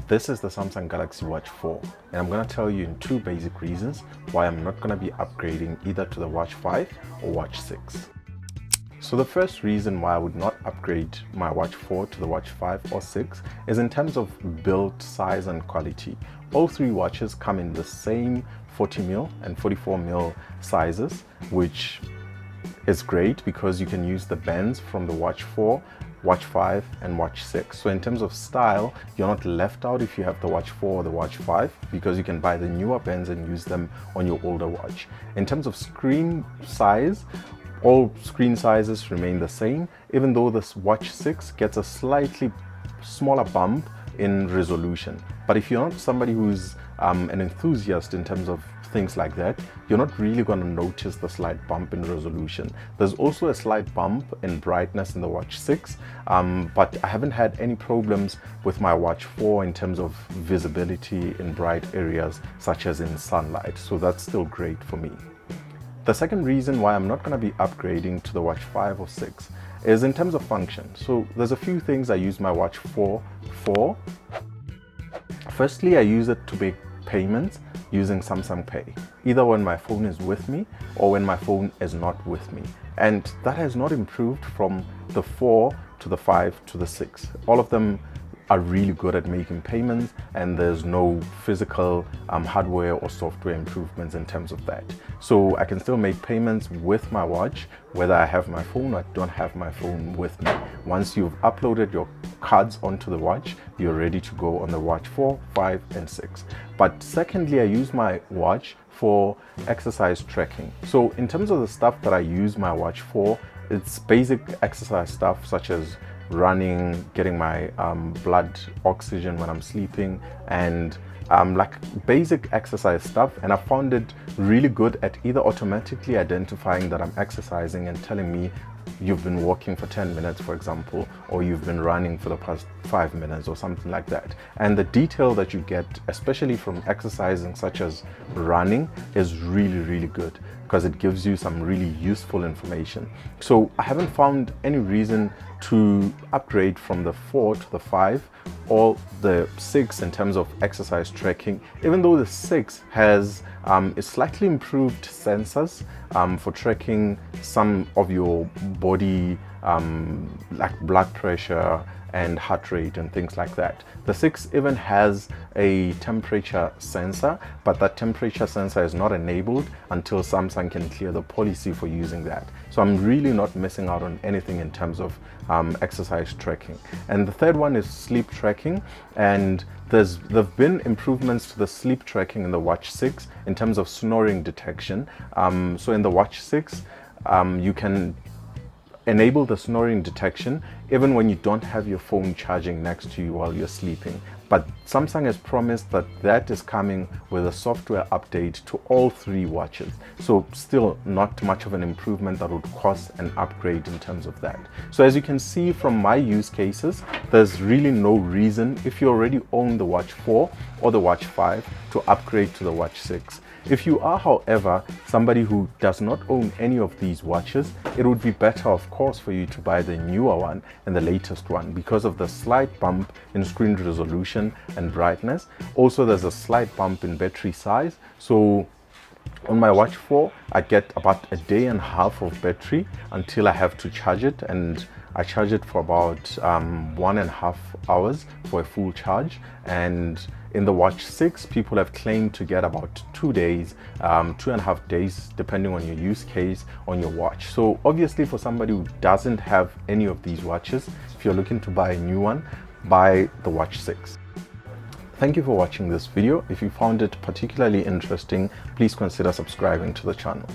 This is the Samsung Galaxy Watch 4, and I'm going to tell you in two basic reasons why I'm not going to be upgrading either to the Watch 5 or Watch 6. So the first reason why I would not upgrade my Watch 4 to the Watch 5 or 6 is in terms of build size and quality. All three watches come in the same 40mm and 44mm sizes, which is great because you can use the bands from the Watch 4, Watch 5 and Watch 6. So in terms of style, you're not left out if you have the Watch 4 or the Watch 5 because you can buy the newer bands and use them on your older watch. In terms of screen size, all screen sizes remain the same, even though this Watch 6 gets a slightly smaller bump in resolution. But if you're not somebody who's an enthusiast in terms of things like that, you're not really going to notice the slight bump in resolution. There's also a slight bump in brightness in the Watch 6, but I haven't had any problems with my Watch 4 in terms of visibility in bright areas such as in sunlight, so that's still great for me. The second reason why I'm not going to be upgrading to the Watch 5 or 6 is in terms of function. So there's a few things I use my Watch 4 for. Firstly, I use it to make payments using Samsung Pay, either when my phone is with me or when my phone is not with me. And that has not improved from the 4 to the 5 to the 6. All of them are really good at making payments, and there's no physical hardware or software improvements in terms of that. So I can still make payments with my watch, whether I have my phone or I don't have my phone with me. Once you've uploaded your cards onto the watch, you're ready to go on the Watch 4, 5 and 6. But secondly, I use my watch for exercise tracking. So in terms of the stuff that I use my watch for, it's basic exercise stuff such as running, getting my blood oxygen when I'm sleeping, and like basic exercise stuff. And I found it really good at either automatically identifying that I'm exercising and telling me you've been walking for 10 minutes, for example, or you've been running for the past 5 minutes or something like that. And the detail that you get, especially from exercising such as running, is really, really good because it gives you some really useful information. So I haven't found any reason to upgrade from the 4 to the 5 or the 6 in terms of exercise tracking, even though the 6 has slightly improved sensors for tracking some of your body, like blood pressure and heart rate and things like that. The 6 even has a temperature sensor, but that temperature sensor is not enabled until Samsung can clear the policy for using that. So I'm really not missing out on anything in terms of exercise tracking. And the third one is sleep tracking, and there've been improvements to the sleep tracking in the Watch 6 in terms of snoring detection. So in the Watch 6, you can enable the snoring detection even when you don't have your phone charging next to you while you're sleeping. But Samsung has promised that that is coming with a software update to all three watches. So still not much of an improvement that would cause an upgrade in terms of that. So as you can see from my use cases, there's really no reason, if you already own the Watch 4 or the Watch 5, to upgrade to the Watch 6. If you are, however, somebody who does not own any of these watches, it would be better, of course, for you to buy the newer one and the latest one because of the slight bump in screen resolution and brightness. Also, there's a slight bump in battery size. So on my Watch 4, I get about a day and a half of battery until I have to charge it, and I charge it for about 1.5 hours for a full charge. And in the Watch 6, people have claimed to get about 2 days, 2.5 days, depending on your use case on your watch. So obviously for somebody who doesn't have any of these watches, if you're looking to buy a new one, buy the Watch 6. Thank you for watching this video. If you found it particularly interesting, please consider subscribing to the channel.